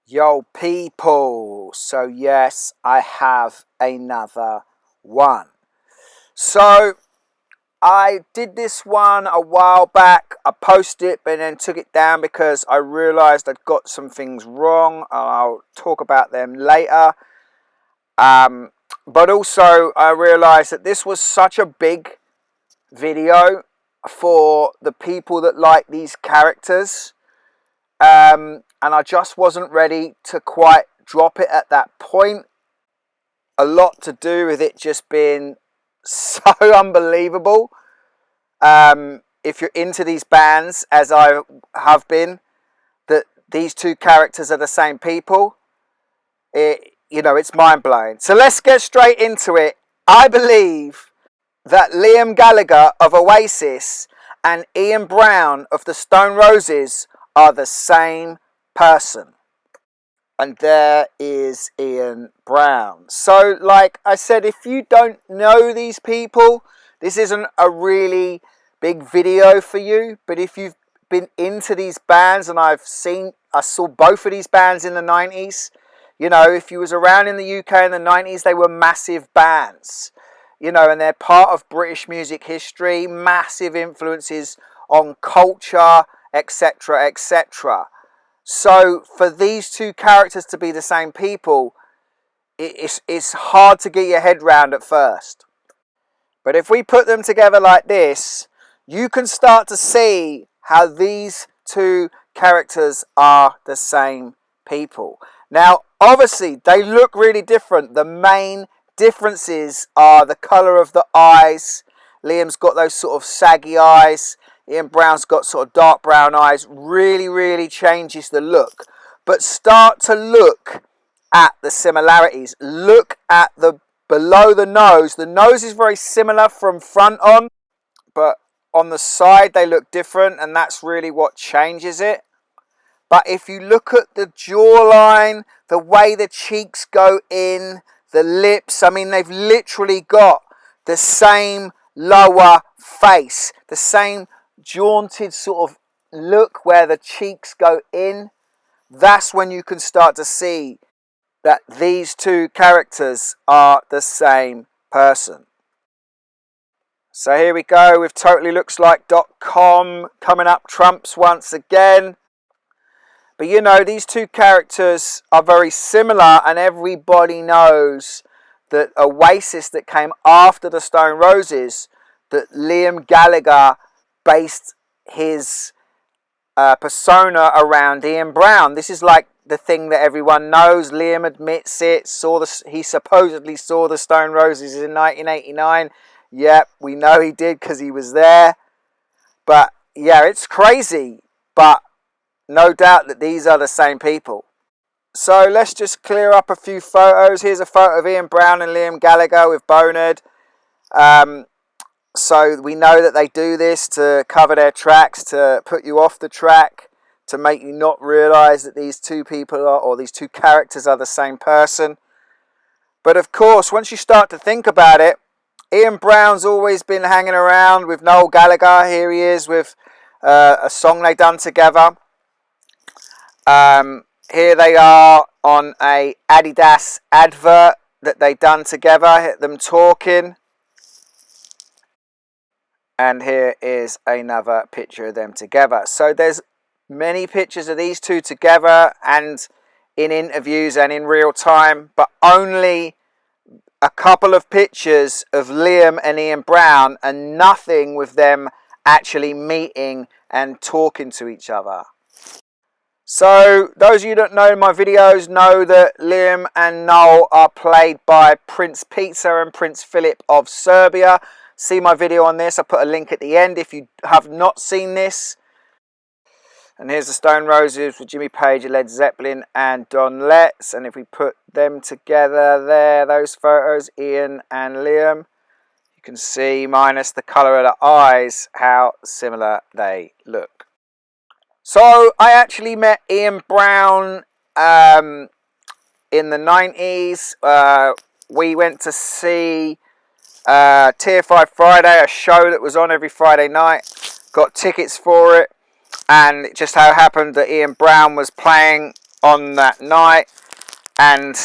Yo people, so yes, I have another one. So I did this one a while back. I posted it but then took it down because I realised I'd got some things wrong. I'll talk about them later. But also I realised that this was such a big video for the people that like these characters. And I just wasn't ready to quite drop it at that point. A lot to do with it just being so unbelievable. If you're into these bands, as I have been, that these two characters are the same people, it's mind-blowing. So let's get straight into it. I believe that Liam Gallagher of Oasis and Ian Brown of the Stone Roses are the same person. And there is Ian Brown. So like I said, if you don't know these people, this isn't a really big video for you. But if you've been into these bands, and I saw both of these bands in the 90s. If you was around in the UK in the 90s, they were massive bands. And they're part of British music history, massive influences on culture, etc., etc. So for these two characters to be the same people, it's hard to get your head round at first. But if we put them together like this, you can start to see how these two characters are the same people. Now, obviously, they look really different. The main differences are the colour of the eyes. Liam's got those sort of saggy eyes. Ian Brown's got sort of dark brown eyes. Really, really changes the look. But start to look at the similarities. Look at the below the nose. The nose is very similar from front on, but on the side they look different, and that's really what changes it. But if you look at the jawline, the way the cheeks go in, the lips, I mean, they've literally got the same lower face, the same jaunted sort of look where the cheeks go in. That's when you can start to see that these two characters are the same person. So here we go with TotallyLooksLike.com coming up trumps once again. But these two characters are very similar, and everybody knows that Oasis, that came after the Stone Roses, that Liam Gallagher based his persona around Ian Brown. This is like the thing that everyone knows. Liam admits it. He supposedly saw the Stone Roses in 1989. Yep, we know he did because he was there. But yeah, it's crazy. But no doubt that these are the same people. So let's just clear up a few photos. Here's a photo of Ian Brown and Liam Gallagher with Boned. So we know that they do this to cover their tracks, to put you off the track, to make you not realise that these two people are, or these two characters are the same person. But of course, once you start to think about it, Ian Brown's always been hanging around with Noel Gallagher. Here he is with a song they done together. Here they are on a Adidas advert that they done together, hit them talking. And here is another picture of them together. So there's many pictures of these two together, and in interviews and in real time, but only a couple of pictures of Liam and Ian Brown, and nothing with them actually meeting and talking to each other. So those of you that know my videos know that Liam and Noel are played by Prince Peter and Prince Philip of Serbia. See my video on this. I'll put a link at the end if you have not seen this. And here's the Stone Roses with Jimmy Page, Led Zeppelin and Don Letts. And if we put them together there, those photos, Ian and Liam, you can see, minus the colour of the eyes, how similar they look. So I actually met Ian Brown in the 90s. We went to see Tier 5 Friday, a show that was on every Friday night. Got tickets for it, and it just so happened that Ian Brown was playing on that night, and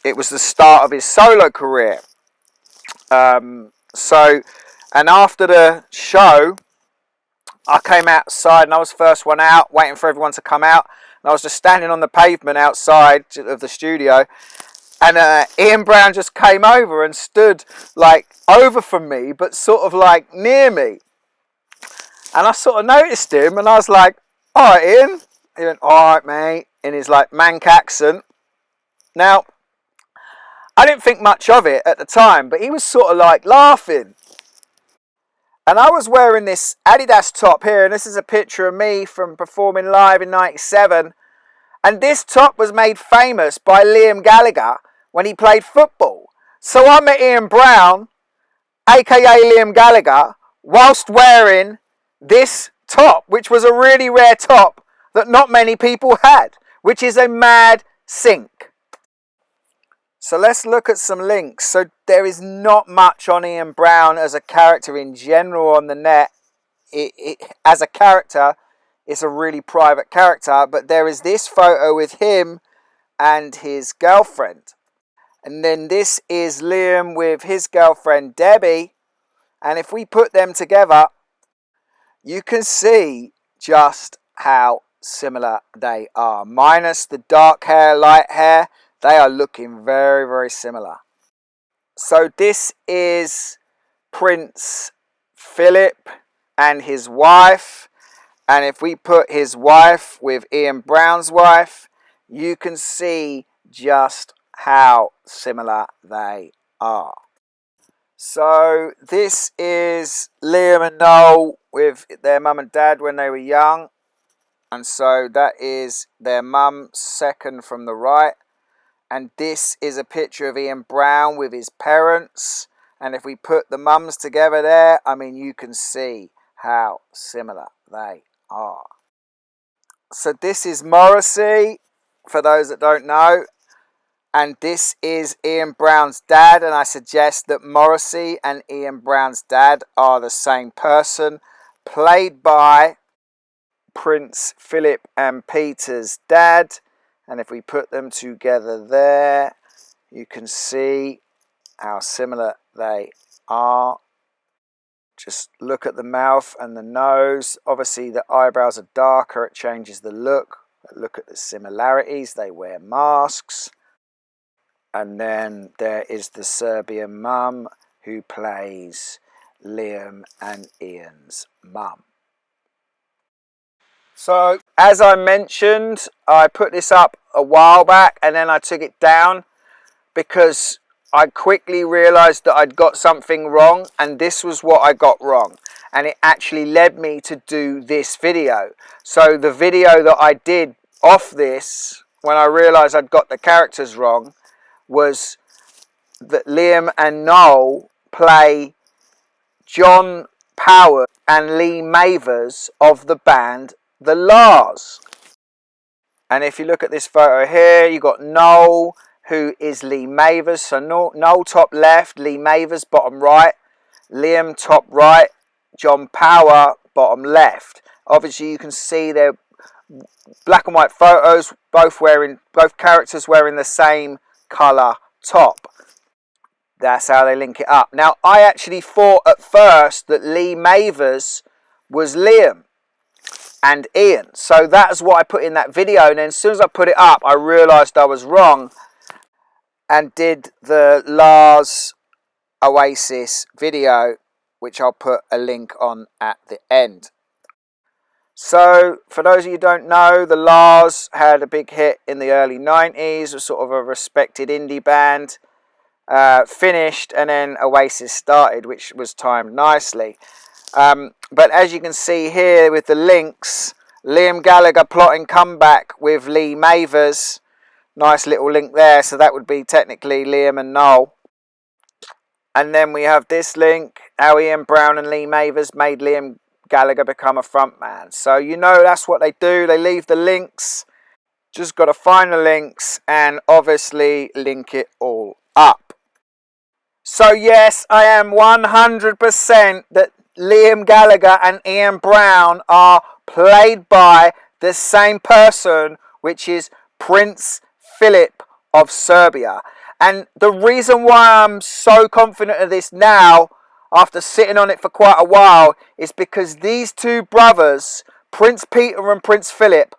it was the start of his solo career. And after the show, I came outside and I was the first one out, waiting for everyone to come out. And I was just standing on the pavement outside of the studio. And Ian Brown just came over and stood like over from me, but sort of like near me. And I sort of noticed him and I was like, "All right, Ian." He went, "All right, mate," in his like Manc accent. Now, I didn't think much of it at the time, but he was sort of like laughing. And I was wearing this Adidas top here, and this is a picture of me from performing live in '97. And this top was made famous by Liam Gallagher when he played football. So I met Ian Brown, aka Liam Gallagher, whilst wearing this top, which was a really rare top that not many people had, which is a mad sync. So let's look at some links. So there is not much on Ian Brown as a character in general on the net. As a character, it's a really private character, but there is this photo with him and his girlfriend. And then this is Liam with his girlfriend Debbie. And if we put them together, you can see just how similar they are. Minus the dark hair, light hair, they are looking very, very similar. So this is Prince Philip and his wife. And if we put his wife with Ian Brown's wife, you can see just how similar they are. So this is Liam and Noel with their mum and dad when they were young. And so that is their mum, second from the right. And this is a picture of Ian Brown with his parents. And if we put the mums together there, I mean, you can see how similar they are. So this is Morrissey, for those that don't know. And this is Ian Brown's dad. And I suggest that Morrissey and Ian Brown's dad are the same person, played by Prince Philip and Peter's dad. And if we put them together there, you can see how similar they are. Just look at the mouth and the nose. Obviously, the eyebrows are darker. It changes the look. But look at the similarities. They wear masks. And then there is the Serbian mum who plays Liam and Ian's mum. So, as I mentioned, I put this up a while back and then I took it down because I quickly realised that I'd got something wrong, and this was what I got wrong. And it actually led me to do this video. So the video that I did off this, when I realised I'd got the characters wrong, was that Liam and Noel play John Powers and Lee Mavers of the band The Lars. And if you look at this photo here, you got Noel, who is Lee Mavers. So Noel top left, Lee Mavers bottom right, Liam top right, John Power bottom left. Obviously you can see they're black and white photos, both characters wearing the same colour top. That's how they link it up. Now, I actually thought at first that Lee Mavers was Liam and Ian. So that's what I put in that video. And then as soon as I put it up, I realised I was wrong and did the Lars Oasis video, which I'll put a link on at the end. So, for those of you who don't know, the Lars had a big hit in the early 90s, was sort of a respected indie band. Finished, and then Oasis started, which was timed nicely. But as you can see here with the links, Liam Gallagher plotting comeback with Lee Mavers. Nice little link there, so that would be technically Liam and Noel. And then we have this link, how Ian Brown and Lee Mavers made Liam Gallagher become a frontman. So you know that's what they do, they leave the links. Just got to find the links and obviously link it all up. So yes, I am 100% that Liam Gallagher and Ian Brown are played by the same person, which is Prince Philip of Serbia. And the reason why I'm so confident of this now, after sitting on it for quite a while, is because these two brothers, Prince Peter and Prince Philip,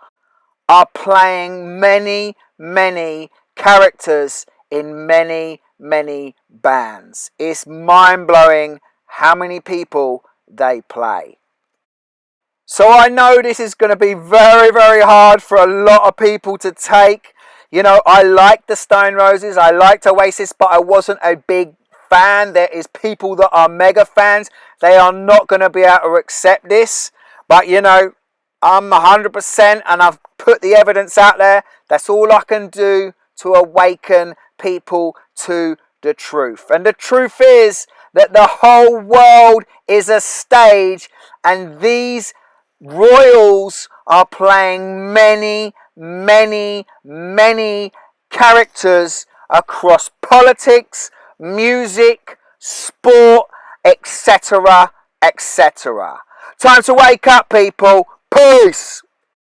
are playing many, many characters in many, many bands. It's mind-blowing how many people they play. So I know this is going to be very, very hard for a lot of people to take. You know, I liked the Stone Roses, I liked Oasis, but I wasn't a big fan. There is people that are mega fans. They are not going to be able to accept this. But, you know, I'm 100% and I've put the evidence out there. That's all I can do to awaken people to the truth. And the truth is that the whole world is a stage, and these royals are playing many, many, many characters across politics, music, sport, etc., etc. Time to wake up, people. Peace.